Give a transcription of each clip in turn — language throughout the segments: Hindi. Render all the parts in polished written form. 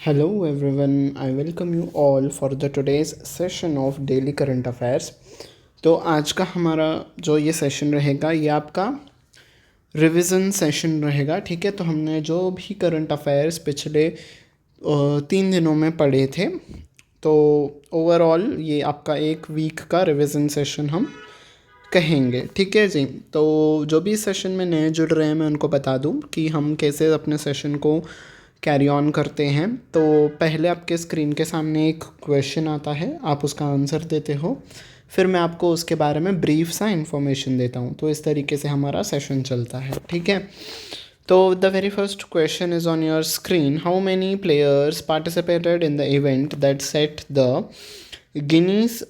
Hello everyone, I welcome you all for the today's session of daily current affairs। तो आज का हमारा जो ये सेशन रहेगा ये आपका रिवीजन सेशन रहेगा। ठीक है, तो हमने जो भी करंट अफेयर्स पिछले 3 दिनों में पढ़े थे, तो ओवरऑल ये आपका एक वीक का रिवीजन सेशन हम कहेंगे। ठीक है जी, तो जो भी सेशन में नए जुड़ रहे हैं मैं उनको बता दूं कि हम कैसे अपने सेशन को कैरी ऑन करते हैं। तो पहले आपके स्क्रीन के सामने एक क्वेश्चन आता है, आप उसका आंसर देते हो, फिर मैं आपको उसके बारे में ब्रीफ सा इन्फॉर्मेशन देता हूँ। तो इस तरीके से हमारा सेशन चलता है। ठीक है, तो the very first question is on your screen. How many players participated in the event that set the Guinness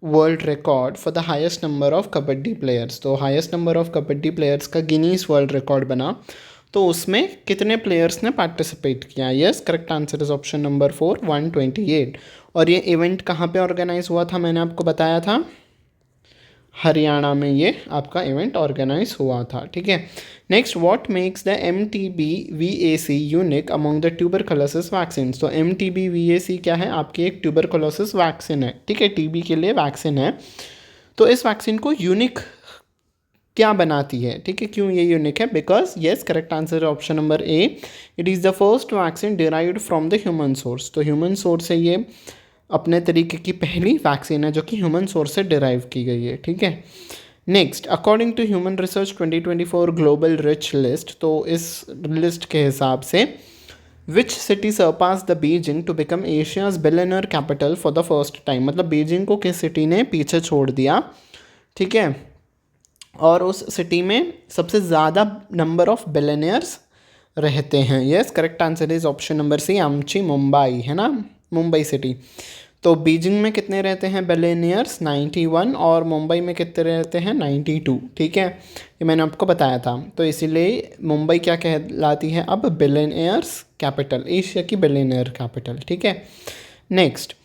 World Record for the highest number of kabaddi players. तो highest number of kabaddi players का गिनीज वर्ल्ड रिकॉर्ड बना, तो उसमें कितने प्लेयर्स ने पार्टिसिपेट किया? Yes, correct answer is option number 4, 128। और ये इवेंट कहाँ पे ऑर्गेनाइज हुआ था? मैंने आपको बताया था हरियाणा में ये आपका इवेंट ऑर्गेनाइज हुआ था। ठीक है, next, what makes the MTB-VAC unique among the tuberculosis vaccine. तो MTB-VAC क्या है? आपकी एक ट्यूबरकुलोसिस वैक्सीन है। ठीक है, टीबी के लिए वैक्सीन है। तो इस वैक्सीन को यूनिक क्या बनाती है? ठीक है, क्यों ये यूनिक है? Because yes, correct answer option number A, it is the first vaccine derived from the human source. तो ह्यूमन सोर्स से ये अपने तरीके की पहली वैक्सीन है जो कि ह्यूमन सोर्स से डिराइव की गई है। ठीक है, next, according to human research 2024 global rich list, तो इस लिस्ट के हिसाब से which city surpass the Beijing to become Asia's billionaire capital for the first time. मतलब बीजिंग को किस सिटी ने पीछे छोड़ दिया? ठीक है, और उस सिटी में सबसे ज़्यादा नंबर ऑफ बिलियनियर्स रहते हैं। Yes, correct answer is option number C, आमची मुंबई, है ना, मुंबई सिटी। तो बीजिंग में कितने रहते हैं बिलियनियर्स? 91, और मुंबई में कितने रहते हैं? 92। ठीक है, ये मैंने आपको बताया था। तो इसीलिए मुंबई क्या कहलाती है अब? बिलियनियर्स कैपिटल, एशिया की बिलियनियर कैपिटल। ठीक है, next,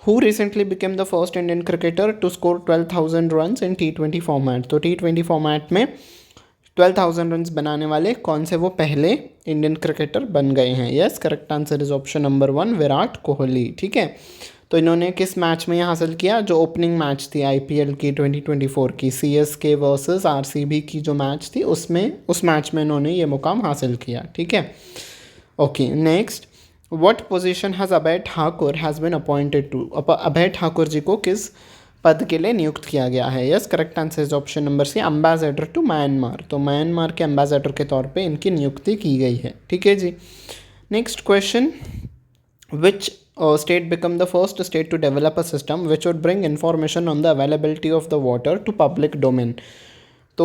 who recently became the first Indian cricketer to score 12,000 runs in T20 format. तो T20 फॉर्मेट में 12,000 रन्स बनाने वाले कौन से वो पहले इंडियन क्रिकेटर बन गए हैं? Yes, correct answer is option number 1, Virat Kohli. ठीक है, तो इन्होंने किस मैच में हासिल किया? जो ओपनिंग मैच थी IPL की 2024 की, CSK वर्सेस RCB की जो मैच थी, उस मैच में इन्होंने ये मुकाम हासिल किया। ठीक है, okay, next, what position has Abhay Thakur has been appointed to. Abhay Thakur ji को किस पद के लिए नियुक्त किया गया है? Yes, correct answer is option number C, ambassador to Myanmar. तो म्यांमार के एम्बेसडर के तौर पे इनकी नियुक्ति की गई है। ठीक है जी, next question, which state become the first state to develop a system which would bring information on the availability of the water to public domain. तो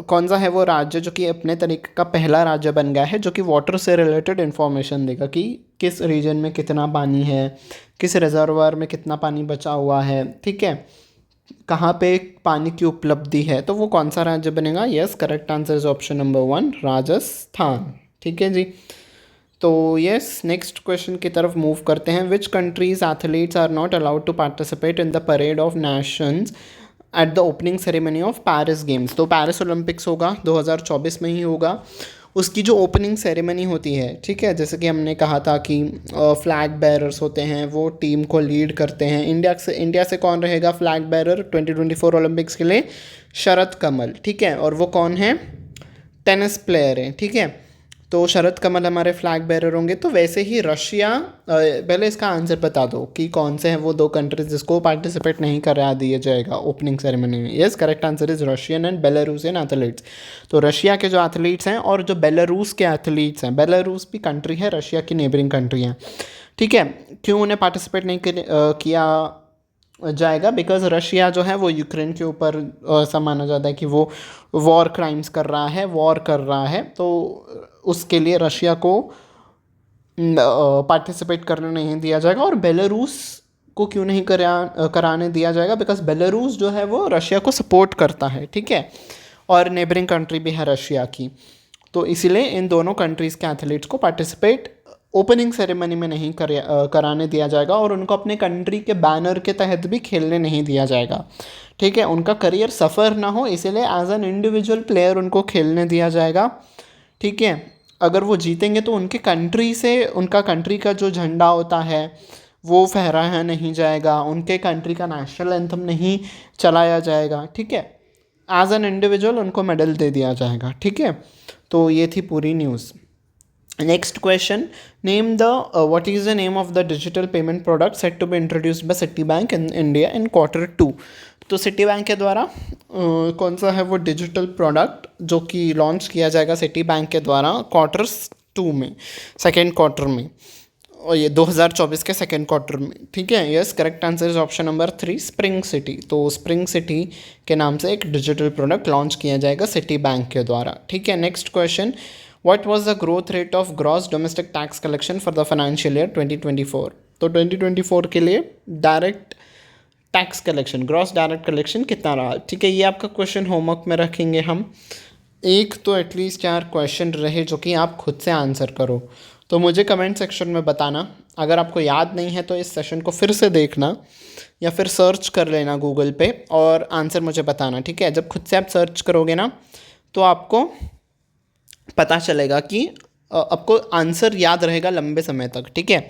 कौन सा है वो राज्य जो कि अपने तरीके का पहला राज्य बन गया है जो कि वाटर से रिलेटेड इन्फॉर्मेशन देगा कि किस रीजन में कितना पानी है, किस रिजर्वर में कितना पानी बचा हुआ है, ठीक है, कहाँ पे पानी की उपलब्धि है, तो वो कौन सा राज्य बनेगा? Yes, correct answer is option number 1, Rajasthan. ठीक है जी, तो यस, नेक्स्ट क्वेश्चन की तरफ मूव करते हैं। Which countries athletes are not allowed to participate in the parade of nations at the opening ceremony of Paris games. तो पेरिस ओलंपिक्स होगा 2024 में ही होगा, उसकी जो ओपनिंग सेरेमनी होती है, ठीक है, जैसे कि हमने कहा था कि फ्लैग बेरर्स होते हैं, वो टीम को लीड करते हैं। इंडिया से कौन रहेगा फ्लैग बेरर 2024 ओलंपिक्स के लिए? शरद कमल। ठीक है, और वो कौन है? टेनिस प्लेयर है। ठीक है, तो शरद कमल हमारे फ्लैग बेरर होंगे। तो वैसे ही रशिया, पहले इसका आंसर बता दो कि कौन से हैं वो 2 कंट्रीज जिसको पार्टिसिपेट नहीं करा दिया जाएगा ओपनिंग सेरेमनी में। Yes, correct answer is Russian and Belarusian athletes. तो रशिया के जो एथलीट्स हैं और जो बेलारूस के एथलीट्स हैं, बेलारूस भी कंट्री है, रशिया की नेबरिंग कंट्री है। ठीक है, क्यों उन्हें पार्टिसिपेट नहीं किया जाएगा? बिकॉज रशिया जो है वो यूक्रेन के ऊपर ऐसा माना जाता है कि वो वॉर क्राइम्स कर रहा है, वॉर कर रहा है, तो उसके लिए रशिया को पार्टिसिपेट करने नहीं दिया जाएगा। और बेलारूस को क्यों नहीं कराने दिया जाएगा? बिकॉज बेलारूस जो है वो रशिया को सपोर्ट करता है। ठीक है, और नेबरिंग कंट्री भी है रशिया की, तो इसीलिए इन दोनों कंट्रीज़ के एथलीट्स को पार्टिसिपेट ओपनिंग सेरेमनी में नहीं कराने दिया जाएगा, और उनको अपने कंट्री के बैनर के तहत भी खेलने नहीं दिया जाएगा। ठीक है, उनका करियर सफ़र ना हो इसीलिए एज एन इंडिविजुअल प्लेयर उनको खेलने दिया जाएगा। ठीक है, अगर वो जीतेंगे तो उनके कंट्री से, उनका कंट्री का जो झंडा होता है वो फहराया नहीं जाएगा, उनके कंट्री का नेशनल एंथम नहीं चलाया जाएगा, ठीक है। एज एन इंडिविजुअल उनको मेडल दे दिया जाएगा, ठीक है। तो ये थी पूरी news. Next question, name the what is the name of the digital payment product set to be introduced by Citibank in India in Q2। तो सिटी बैंक के द्वारा कौन सा है वो डिजिटल प्रोडक्ट जो कि लॉन्च किया जाएगा सिटी बैंक के द्वारा Q2 में, सेकेंड क्वार्टर में, और ये 2024 के सेकेंड क्वार्टर में, ठीक है। Yes, correct answer is option number 3, spring city. तो स्प्रिंग सिटी के नाम से एक डिजिटल प्रोडक्ट लॉन्च किया जाएगा सिटी बैंक के द्वारा, ठीक है। Next question, what was the growth rate of gross domestic tax collection for the financial year 2024। तो 2024 के लिए direct tax collection, gross direct collection कितना रहा, ठीक है। ये आपका क्वेश्चन होमवर्क में रखेंगे हम। एक तो एटलीस्ट 4 क्वेश्चन रहे जो कि आप खुद से आंसर करो। तो मुझे कमेंट सेक्शन में बताना, अगर आपको याद नहीं है तो इस सेशन को फिर से देखना या फिर सर्च कर लेना गूगल पे और आंसर मुझे बताना, ठीक है। जब खुद से आप सर्च करोगे ना तो आपको पता चलेगा कि आपको आंसर याद रहेगा लंबे समय तक, ठीक है।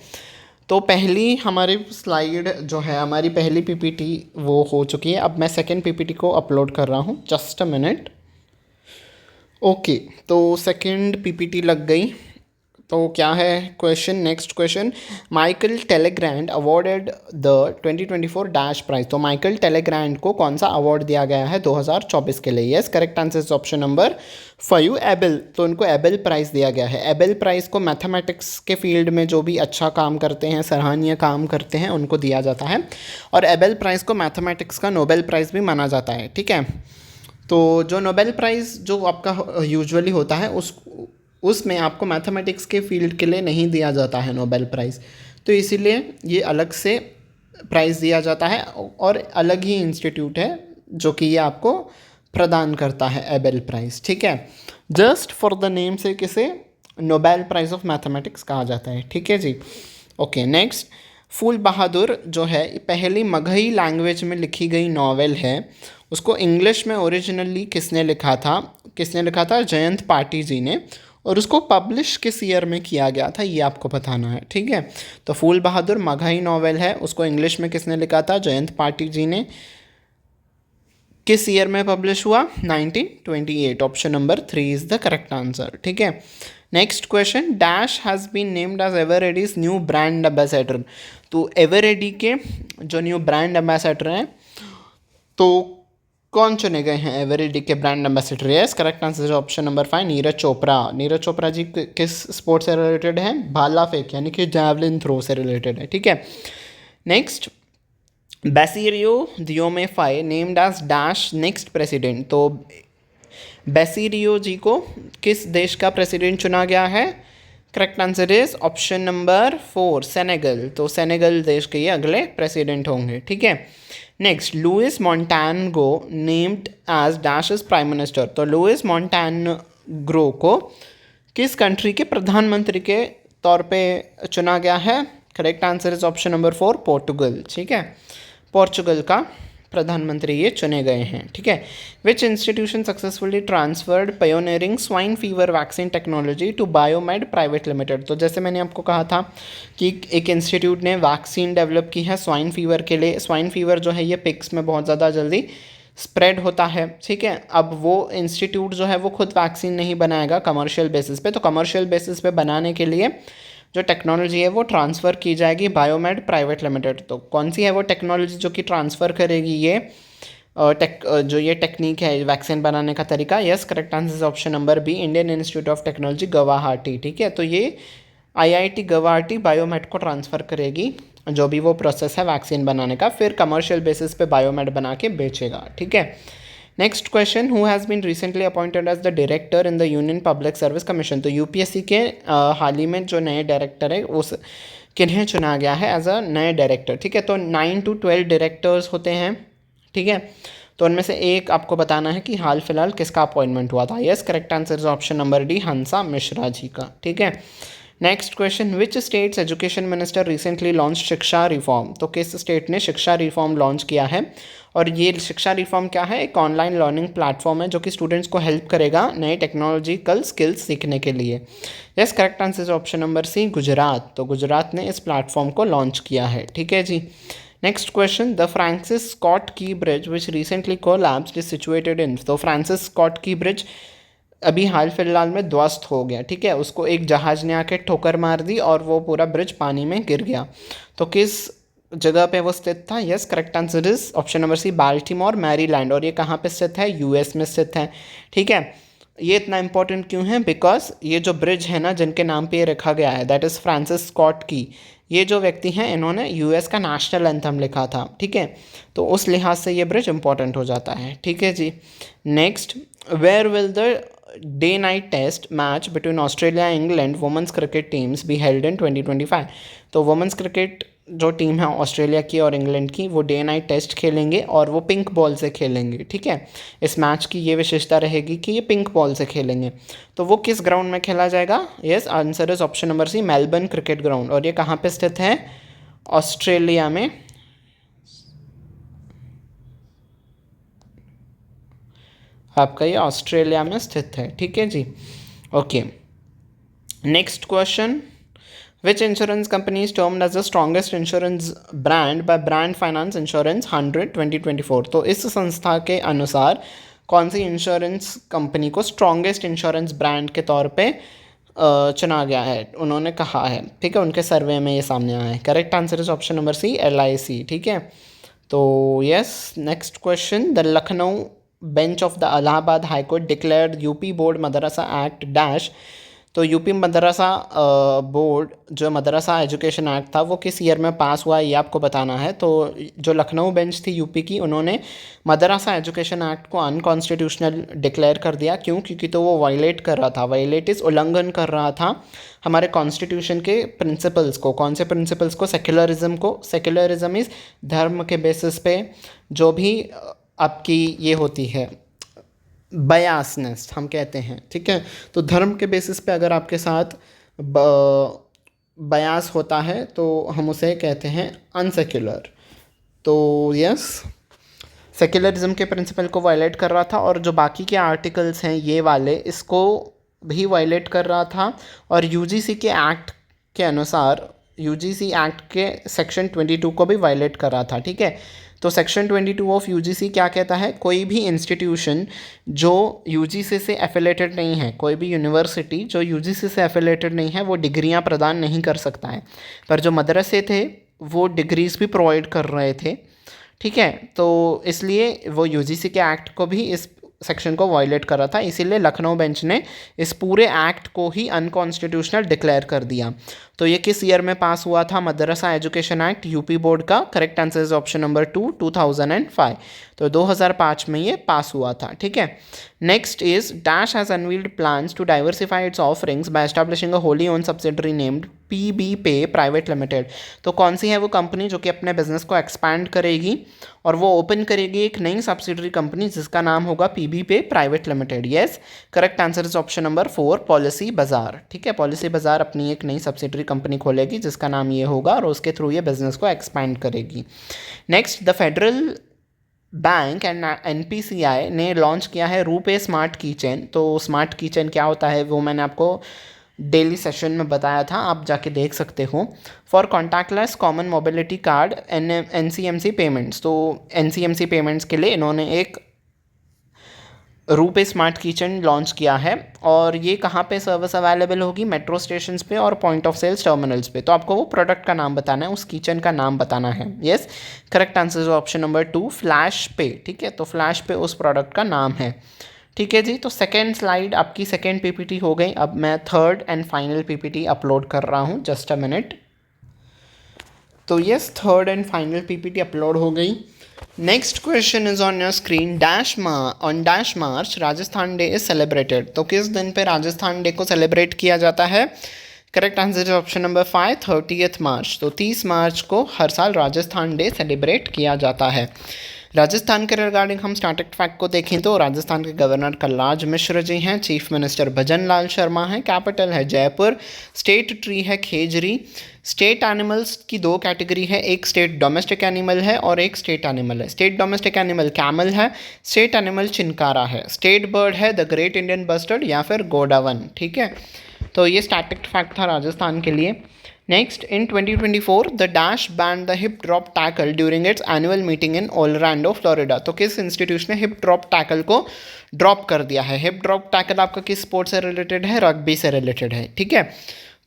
तो पहली हमारी स्लाइड जो है, हमारी पहली पीपीटी वो हो चुकी है। अब मैं सेकेंड पीपीटी को अपलोड कर रहा हूँ, जस्ट अ मिनट। ओके, तो सेकेंड पीपीटी लग गई। तो क्या है question, next question, Michael Talagrand awarded the 2024 dash prize. तो माइकल टेलेग्रैंड को कौन सा अवार्ड दिया गया है 2024 के लिए। Yes, correct answer is option number 5, Abel. तो उनको एबेल प्राइज़ दिया गया है। एबेल प्राइज़ को मैथमेटिक्स के फील्ड में जो भी अच्छा काम करते हैं, सराहनीय काम करते हैं, उनको दिया जाता है। और एबेल प्राइज़ को मैथमेटिक्स का नोबेल प्राइज़ भी माना जाता है, ठीक है। तो जो नोबेल प्राइज़ जो आपका यूजुअली होता है उसमें आपको मैथमेटिक्स के फील्ड के लिए नहीं दिया जाता है नोबेल प्राइज़, तो इसीलिए ये अलग से प्राइज़ दिया जाता है और अलग ही इंस्टीट्यूट है जो कि ये आपको प्रदान करता है एबेल प्राइज़, ठीक है। जस्ट फॉर द नेम से किसे नोबेल प्राइज़ ऑफ मैथमेटिक्स कहा जाता है, ठीक है जी। ओके, नेक्स्ट, फूल बहादुर जो है पहली मगही लैंग्वेज में लिखी गई नॉवेल है। उसको इंग्लिश में ओरिजिनली किसने लिखा था, जयंत पाटी जी ने। और उसको पब्लिश किस ईयर में किया गया था ये आपको बताना है, ठीक है। तो फूल बहादुर मगही नॉवेल है, उसको इंग्लिश में किसने लिखा था, जयंत पाटी जी ने। किस ईयर में पब्लिश हुआ, 1928। Option number 3 is the correct answer, ठीक है। Next question, dash has been named as Eveready's new brand ambassador. तो एवररेडी के जो न्यू ब्रांड एम्बेसडर हैं तो कौन चुने गए हैं एवररेडी के brand ambassador. Yes, correct answer is option number 5, Neeraj Chopra. Neeraj Chopra ji किस स्पोर्ट्स से रिलेटेड हैं, भाला फेंक यानी कि जैवलिन थ्रो से रिलेटेड है, ठीक है। Next, Basilio Diomaye Faye named as dash next president. तो बेसिलियो जी को किस देश का प्रेसिडेंट चुना गया है, correct answer is option number 4, Senegal. तो सेनेगल देश के ये अगले प्रेसिडेंट होंगे, ठीक है। Next, Luis Montenegro named as dash prime minister. तो लुइस मोंटानग्रो को किस कंट्री के प्रधानमंत्री के तौर पे चुना गया है, correct answer is option number 4, Portugal, ठीक है। पोर्चुगल का प्रधानमंत्री ये चुने गए हैं, ठीक है। Which institution successfully transferred pioneering swine fever vaccine technology to Biomed private limited. तो जैसे मैंने आपको कहा था कि एक इंस्टीट्यूट ने वैक्सीन डेवलप की है स्वाइन फीवर के लिए। स्वाइन फीवर जो है ये पिग्स में बहुत ज़्यादा जल्दी स्प्रेड होता है, ठीक है। अब वो इंस्टीट्यूट जो है वो खुद वैक्सीन नहीं बनाएगा कमर्शियल बेसिस पे, तो कमर्शियल बेसिस पे बनाने के लिए जो टेक्नोलॉजी है वो ट्रांसफ़र की जाएगी बायोमेड प्राइवेट लिमिटेड। तो कौन सी है वो टेक्नोलॉजी जो कि ट्रांसफ़र करेगी ये जो ये टेक्निक है वैक्सीन बनाने का तरीका। Yes, correct answer option number B, Indian Institute of Technology Guwahati, ठीक है। तो ये IIT गुवाहाटी बायोमेड को ट्रांसफ़र करेगी जो भी वो प्रोसेस है वैक्सीन बनाने का, फिर कमर्शियल बेसिस पे बायोमेड बना के बेचेगा, ठीक है। Next question, who has been recently appointed as the director in the Union Public Service Commission. तो UPSC के हाल ही में जो नए डायरेक्टर है उस किन्हें चुना गया है एज अ नए डायरेक्टर, ठीक है। तो 9 to 12 डायरेक्टर्स होते हैं, ठीक है। तो उनमें से एक आपको बताना है कि हाल फिलहाल किसका अपॉइंटमेंट हुआ था। Yes, correct answer is option number D, Hansa Mishra ji का, ठीक है। Next question, which state's education minister recently launch Shiksha reform? तो किस स्टेट ने शिक्षा रिफॉर्म लॉन्च किया है? और ये शिक्षा रिफॉर्म क्या है? एक ऑनलाइन लर्निंग प्लेटफॉर्म है जो कि स्टूडेंट्स को हेल्प करेगा नए टेक्नोलॉजिकल स्किल्स सीखने के लिए। Yes, correct answer is option number C, Gujarat. तो गुजरात ने इस प्लेटफॉर्म को लॉन्च किया है। ठीक है जी। Next question, the Francis Scott Key bridge which recently collapsed is situated in? तो फ्रांसिस स्कॉट की ब्रिज अभी हाल फिलहाल में ध्वस्त हो गया। ठीक है, उसको एक जहाज ने आके ठोकर मार दी और वो पूरा ब्रिज पानी में गिर गया। तो किस जगह पे वो स्थित था? Yes, correct answer is option number C, Baltimore, Maryland. और ये कहाँ पे स्थित है? यूएस में स्थित है। ठीक है, ये इतना इंपॉर्टेंट क्यों है? बिकॉज ये जो ब्रिज है ना जिनके नाम पे ये रखा गया है, दैट इज़ फ्रांसिस स्कॉट की, ये जो व्यक्ति हैं इन्होंने यूएस का नेशनल एंथम लिखा था। ठीक है, तो उस लिहाज से ये ब्रिज इंपॉर्टेंट हो जाता है। ठीक है जी। Next, where will the day night test match between Australia England women's cricket teams be held in 2025? तो वुमेंस क्रिकेट जो टीम है ऑस्ट्रेलिया की और इंग्लैंड की, वो डे नाइट टेस्ट खेलेंगे और वो पिंक बॉल से खेलेंगे। ठीक है, इस मैच की ये विशेषता रहेगी कि ये पिंक बॉल से खेलेंगे। तो वो किस ग्राउंड में खेला जाएगा? Yes, answer is option number C, Melbourne Cricket Ground. और ये कहाँ पे स्थित है? ऑस्ट्रेलिया में। आपका ये ऑस्ट्रेलिया में स्थित है। ठीक है जी। Okay, next question, which insurance company is termed as the strongest insurance brand by Brand Finance Insurance 100 2024? तो इस संस्था के अनुसार कौन सी इंश्योरेंस कंपनी को स्ट्रॉन्गेस्ट इंश्योरेंस ब्रांड के तौर पे चुना गया है, उन्होंने कहा है। ठीक है, उनके सर्वे में ये सामने आया है। Correct answer is option number C, LIC। ठीक है, तो yes, next question, the Lucknow bench of the Allahabad high court declared UP board madrasa act dash. तो यूपी मदरसा बोर्ड जो मदरसा एजुकेशन एक्ट था वो किस ईयर में पास हुआ ये आपको बताना है। तो जो लखनऊ बेंच थी यूपी की, उन्होंने मदरसा एजुकेशन एक्ट को अनकॉन्स्टिट्यूशनल डिक्लेयर कर दिया। क्यों? क्योंकि तो वो वायलेट कर रहा था, वायलेट इज उल्लंघन कर रहा था हमारे कॉन्स्टिट्यूशन के प्रिंसिपल्स को। कौन से प्रिंसिपल्स को? सेक्युलरिज्म को। सेक्युलरिज्म इज धर्म के बेसिस पे जो भी आपकी ये होती है बयासनेस हम कहते हैं। ठीक है, तो धर्म के बेसिस पे अगर आपके साथ बयास होता है तो हम उसे कहते हैं अनसेक्युलर। तो यस, सेक्युलरिज्म के प्रिंसिपल को वायलेट कर रहा था और जो बाकी के आर्टिकल्स हैं ये वाले, इसको भी वायलेट कर रहा था। और यूजीसी के एक्ट के अनुसार, यूजीसी एक्ट के सेक्शन 22 को भी वायलेट कर रहा था। ठीक है, तो सेक्शन 22 ऑफ यूजीसी क्या कहता है? कोई भी इंस्टीट्यूशन जो यूजीसी से एफिलेटेड नहीं है, कोई भी यूनिवर्सिटी जो यूजीसी से एफिलेटेड नहीं है, वो डिग्रियां प्रदान नहीं कर सकता है। पर जो मदरसे थे वो डिग्रीज भी प्रोवाइड कर रहे थे। ठीक है, तो इसलिए वो यूजीसी के एक्ट को भी इस सेक्शन को वायलेट कर रहा था, इसीलिए लखनऊ बेंच ने इस पूरे एक्ट को ही अनकॉन्स्टिट्यूशनल डिक्लेयर कर दिया। तो ये किस ईयर में पास हुआ था? मदरसा एजुकेशन एक्ट यूपी बोर्ड का। Correct answer is option number 2, 2005। तो 2005 में ये पास हुआ था। ठीक है, next is dash has unveiled plans to diversify its offerings by establishing a wholly owned subsidiary named PB pay private limited. तो कौन सी है वो कंपनी जो कि अपने बिजनेस को एक्सपैंड करेगी और वो ओपन करेगी एक नई सब्सिडरी कंपनी जिसका नाम होगा PB pay private limited? Yes, correct answer is option number 4, policy बाजार। ठीक है, पॉलिसी बाजार अपनी एक नई सब्सिडरी कंपनी खोलेगी जिसका नाम ये होगा और उसके थ्रू ये बिजनेस को एक्सपैंड करेगी। Next, the federal bank and NPCI ने लॉन्च किया है रूपे स्मार्ट कीचेन। तो स्मार्ट कीचेन क्या होता है वो मैंने आपको डेली सेशन में बताया था, आप जाके देख सकते हो। For contactless common mobility card NCMC payments. तो NCMC पेमेंट्स के लिए इन्होंने एक रूपे स्मार्ट किचन लॉन्च किया है और ये कहाँ पे सर्विस अवेलेबल होगी? मेट्रो स्टेशंस पे और पॉइंट ऑफ सेल्स टर्मिनल्स पे। तो आपको वो प्रोडक्ट का नाम बताना है, उस किचन का नाम बताना है। Yes, correct answer is option number 2, flash पे। ठीक है, तो फ्लैश पे उस प्रोडक्ट का नाम है। ठीक है जी, तो सेकेंड स्लाइड आपकी सेकेंड PPT हो गई। अब मैं third and final PPT upload कर रहा हूँ, जस्ट अ मिनट। तो yes, third and final PPT upload हो गई। Next question is on your screen. On dash March Rajasthan day is celebrated. तो किस दिन पे राजस्थान डे को सेलिब्रेट किया जाता है? Correct answer is option number 5, 30 मार्च। तो 30 मार्च को हर साल राजस्थान डे सेलिब्रेट किया जाता है। राजस्थान के रिगार्डिंग हम स्टैटिक फैक्ट को देखें तो राजस्थान के गवर्नर कलराज मिश्र जी हैं, चीफ मिनिस्टर भजन लाल शर्मा हैं, कैपिटल है जयपुर, स्टेट ट्री है खेजरी, स्टेट एनिमल्स की दो कैटेगरी है, एक स्टेट डोमेस्टिक एनिमल है और एक स्टेट एनिमल है। स्टेट डोमेस्टिक एनिमल कैमल है, स्टेट एनिमल चिनकारा है, स्टेट बर्ड है द ग्रेट इंडियन बस्टर्ड या फिर गोडावन। ठीक है, तो ये स्टैटिक फैक्ट था राजस्थान के लिए। Next, in 2024 the dash band the hip drop tackle during its annual meeting in Orlando Florida. तो किस इंस्टीट्यूशन ने हिप ड्रॉप टैकल को ड्रॉप कर दिया है? हिप ड्रॉप टैकल आपका किस स्पोर्ट से रिलेटेड है? रग्बी से रिलेटेड है। ठीक है,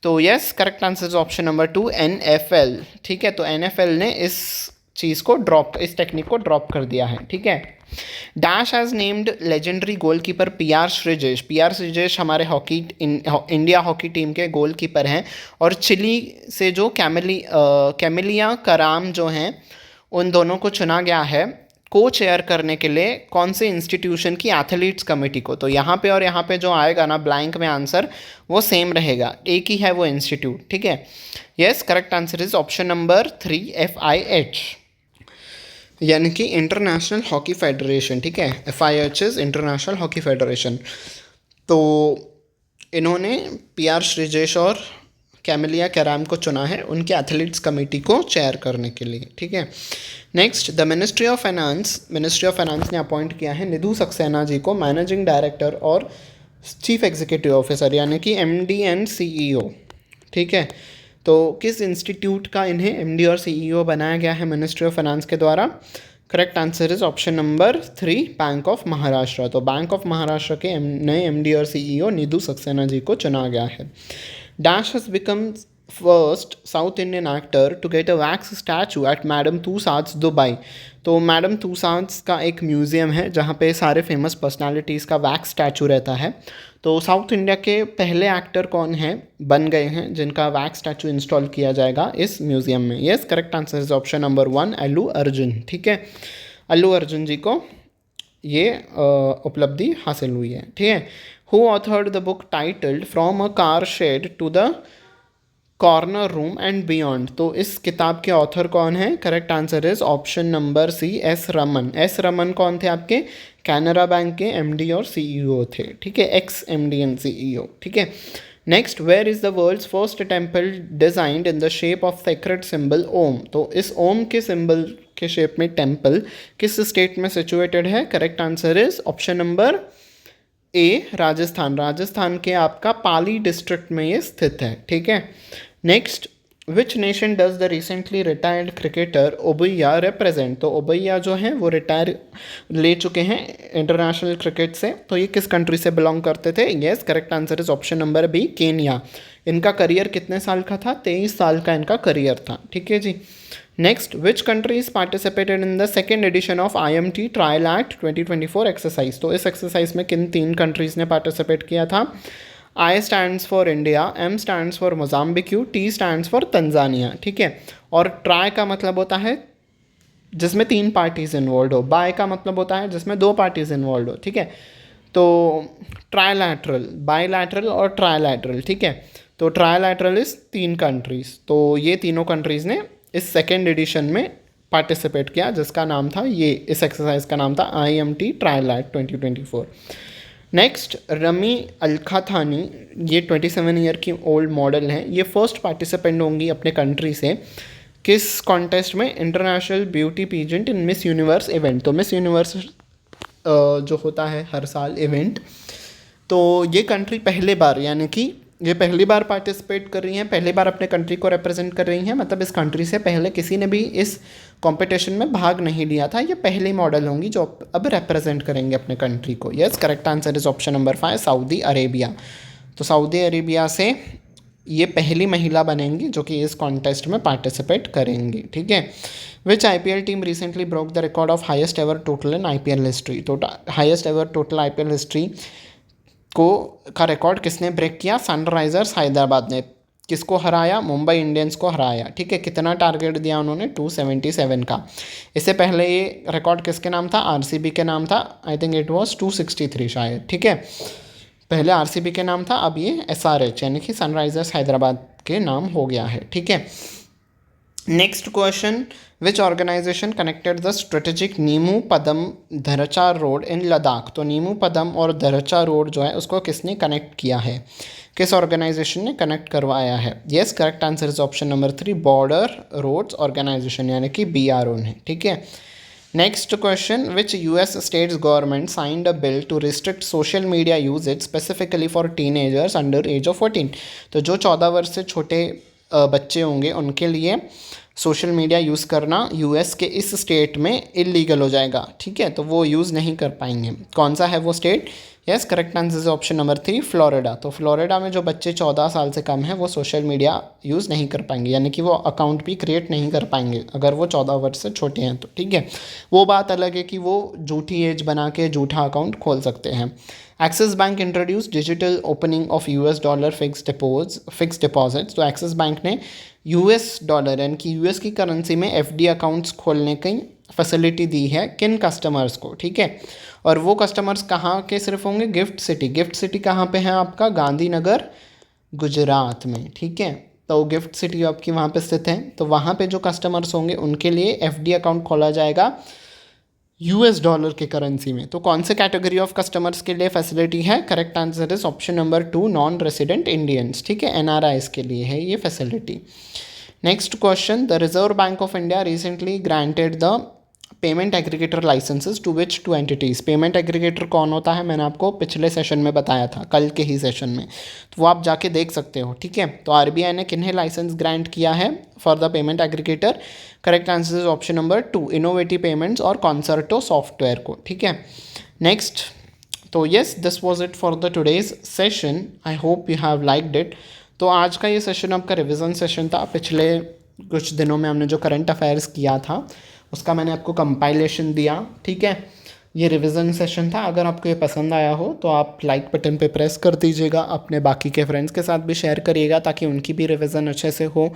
तो yes, correct answer is option number 2 NFL। ठीक है, तो NFL ने इस चीज़ को ड्रॉप, इस टेक्निक को ड्रॉप कर दिया है। ठीक है, dash has named legendary goalkeeper PR Sreejesh. PR Sreejesh हमारे इंडिया हॉकी टीम के गोलकीपर हैं और चिली से जो कैमिलिया कराम जो हैं, उन दोनों को चुना गया है को चेयर करने के लिए कौन से इंस्टीट्यूशन की एथलीट्स कमेटी को। तो यहाँ पे और यहाँ पे जो आएगा ना ब्लैंक में आंसर, वो सेम रहेगा, एक ही है वो इंस्टीट्यूट। ठीक है, yes, correct answer is option number 3 FIH, यानी कि इंटरनेशनल हॉकी फेडरेशन। ठीक है, FIH is international hockey federation. तो इन्होंने PR श्रीजेश और कैमिलिया कैराम को चुना है उनके एथलीट्स कमेटी को चेयर करने के लिए। ठीक है, next, the ministry of finance ने अपॉइंट किया है निधु सक्सेना जी को मैनेजिंग डायरेक्टर और चीफ एग्जीक्यूटिव ऑफिसर, यानी कि MD एंड CEO। ठीक है, तो किस इंस्टीट्यूट का इन्हें MD और CEO बनाया गया है मिनिस्ट्री ऑफ फाइनेंस के द्वारा? Correct answer is option number 3 bank of Maharashtra. तो बैंक ऑफ महाराष्ट्र के नए MD और CEO निधु सक्सेना जी को चुना गया है। Dash has become first South Indian actor to get a wax statue at Madame Tussauds Dubai. तो मैडम तुसाद्स का एक म्यूज़ियम है जहाँ पे सारे फेमस पर्सनालिटीज़ का वैक्स स्टैचू रहता है। तो साउथ इंडिया के पहले एक्टर कौन हैं, बन गए हैं जिनका वैक्स स्टैचू इंस्टॉल किया जाएगा इस म्यूज़ियम में? Yes, correct answer is option number 1 Allu Arjun. ठीक है, अल्लू अर्जुन जी को ये उपलब्धि हासिल हुई है। ठीक है, who authored the book titled from a car shed to the corner room and beyond. तो इस किताब के ऑथर कौन है? Correct answer is option number C S Raman. S Raman कौन थे? आपके कैनरा बैंक के MD और CEO थे। ठीक है, ex MD एंड CEO। ठीक है, next, where is the world's first temple designed in the shape of sacred symbol Om. तो इस ओम के सिंबल के शेप में टेम्पल किस स्टेट में सिचुएटेड है? Correct answer is option number A Rajasthan. Rajasthan के आपका पाली डिस्ट्रिक्ट में ये स्थित है। ठीक है, next, which nation does the recently retired cricketer Obaiya represent. तो ओबैया जो हैं वो रिटायर ले चुके हैं इंटरनेशनल क्रिकेट से, तो ये किस कंट्री से बिलोंग करते थे? Yes, correct answer is option number B Kenya. इनका करियर कितने साल का था? 23 साल का इनका करियर था। ठीक है जी, next, which countries participated in the second edition of IMT trial act 2024 exercise. तो इस एक्सरसाइज में किन 3 कंट्रीज ने पार्टिसिपेट किया था? I stands for India, M stands for Mozambique, T stands for Tanzania। ठीक है, और ट्राई का मतलब होता है जिसमें 3 पार्टीज इन्वॉल्व हो, बाय का मतलब होता है जिसमें 2 पार्टीज इन्वॉल्व हो। ठीक है, तो ट्राईलैटरल, बाईलैटरल और ट्राईलैटरल। ठीक है, तो ट्राईलैटरल इज 3 कंट्रीज, तो ये तीनों कंट्रीज ने इस सेकेंड एडिशन में पार्टिसिपेट किया जिसका नाम था, ये इस एक्सरसाइज का नाम था IMT trial act 2024। Next, Rami Alkhathani, ये 27 ईयर की ओल्ड मॉडल हैं, ये फर्स्ट पार्टिसिपेंट होंगी अपने कंट्री से किस कॉन्टेस्ट में? इंटरनेशनल ब्यूटी पीजेंट इन मिस यूनिवर्स इवेंट। तो मिस यूनिवर्स जो होता है हर साल इवेंट, तो ये कंट्री पहले बार, यानी कि ये पहली बार पार्टिसिपेट कर रही हैं, पहली बार अपने कंट्री को रिप्रेजेंट कर रही हैं। मतलब इस कंट्री से पहले किसी ने भी इस कंपटीशन में भाग नहीं लिया था, ये पहली मॉडल होंगी जो अब रिप्रेजेंट करेंगे अपने कंट्री को। Yes, correct answer is option number 5 Saudi Arabia. तो सऊदी अरेबिया से ये पहली महिला बनेंगी जो कि इस कॉन्टेस्ट में पार्टिसिपेट करेंगी। ठीक है, which IPL team recently broke the record of highest ever total in IPL history. तो highest ever total IPL history का रिकॉर्ड किसने ब्रेक किया? सनराइजर्स हैदराबाद ने। किसको हराया? मुंबई इंडियंस को हराया। ठीक है, कितना टारगेट दिया उन्होंने? 277 का। इससे पहले ये रिकॉर्ड किसके नाम था? RCB के नाम था। आई थिंक इट वाज 263 शायद। ठीक है, पहले RCB के नाम था, अब ये SRH यानी कि सनराइजर्स हैदराबाद के नाम हो गया है। ठीक है, next question, which organisation connected the strategic Nimu Padam Darcha road in Ladakh. तो नीमू पदम और धरचा रोड जो है उसको किसने कनेक्ट किया है, किस ऑर्गेनाइजेशन ने कनेक्ट करवाया है। Yes, correct answer is option number 3, border roads organisation यानी कि BRO ने। ठीक है। Next question, which US states government signed a bill to restrict social media uses specifically for teenagers under age of 14। तो जो 14 वर्ष से छोटे बच्चे होंगे उनके लिए सोशल मीडिया यूज़ करना US के इस स्टेट में इलीगल हो जाएगा। ठीक है, तो वो यूज़ नहीं कर पाएंगे। कौन सा है वो state. Yes, correct answer is option number 3, Florida. तो फ्लोरिडा में जो बच्चे 14 साल से कम है वो सोशल मीडिया यूज़ नहीं कर पाएंगे, यानी कि वो अकाउंट भी क्रिएट नहीं कर पाएंगे अगर वो 14 वर्ष से छोटे हैं तो। ठीक है, वो बात अलग है कि वो झूठी एज बना के झूठा अकाउंट खोल सकते हैं। Axis bank introduce digital opening of $dollar fix deposits. तो एक्सिस बैंक ने $डॉलर यानी कि US की करेंसी में FD अकाउंट्स खोलने की फैसिलिटी दी है किन कस्टमर्स को। ठीक है, और वो कस्टमर्स कहाँ के सिर्फ होंगे, गिफ्ट सिटी। गिफ्ट सिटी कहाँ पे है आपका, गांधीनगर गुजरात में। ठीक है, तो गिफ्ट सिटी आपकी वहाँ पे स्थित है। तो वहाँ पे जो कस्टमर्स होंगे उनके लिए FD अकाउंट खोला जाएगा $डॉलर के करेंसी में। तो कौन से कैटेगरी ऑफ कस्टमर्स के लिए फैसिलिटी है, correct answer is option number 2, non resident Indians. ठीक है, NRIs के लिए है ये facility. Next question, the Reserve Bank of India recently granted the payment aggregator licences to which 2 entities. Payment aggregator कौन होता है, मैंने आपको पिछले सेशन में बताया था, कल के ही सेशन में, तो वो आप जाके देख सकते हो। ठीक है, तो RBI ने किन्हें लाइसेंस ग्रांट किया है for the payment aggregator, correct answer is option number 2, innovative payments और कॉन्सर्टो सॉफ्टवेयर को। ठीक है, नेक्स्ट, तो yes this was it for the today's session, I hope you have liked it. तो आज का ये सेशन आपका रिविज़न सेशन था। पिछले कुछ दिनों में हमने जो करंट अफेयर्स किया था उसका मैंने आपको कंपाइलेशन दिया। ठीक है, ये रिवीजन सेशन था। अगर आपको ये पसंद आया हो तो आप लाइक बटन पे प्रेस कर दीजिएगा, अपने बाकी के फ्रेंड्स के साथ भी शेयर करिएगा ताकि उनकी भी रिवीजन अच्छे से हो,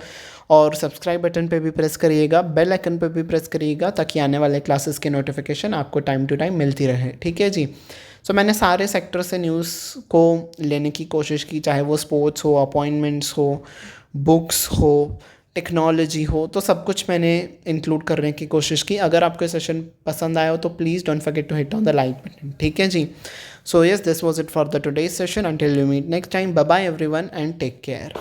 और सब्सक्राइब बटन पे भी प्रेस करिएगा, बेल आइकन पे भी प्रेस करिएगा ताकि आने वाले क्लासेस की नोटिफिकेशन आपको टाइम टू टाइम मिलती रहे। ठीक है जी। सो मैंने सारे सेक्टर से न्यूज़ को लेने की कोशिश की, चाहे वो स्पोर्ट्स हो, अपॉइंटमेंट्स हो, बुक्स हो, टेक्नोलॉजी हो, तो सब कुछ मैंने इंक्लूड करने की कोशिश की। अगर आपको सेशन पसंद आया हो तो please don't forget to hit on the like button. ठीक है जी। So yes, this was it for the today's session. Until you meet next time, bye bye everyone and take care.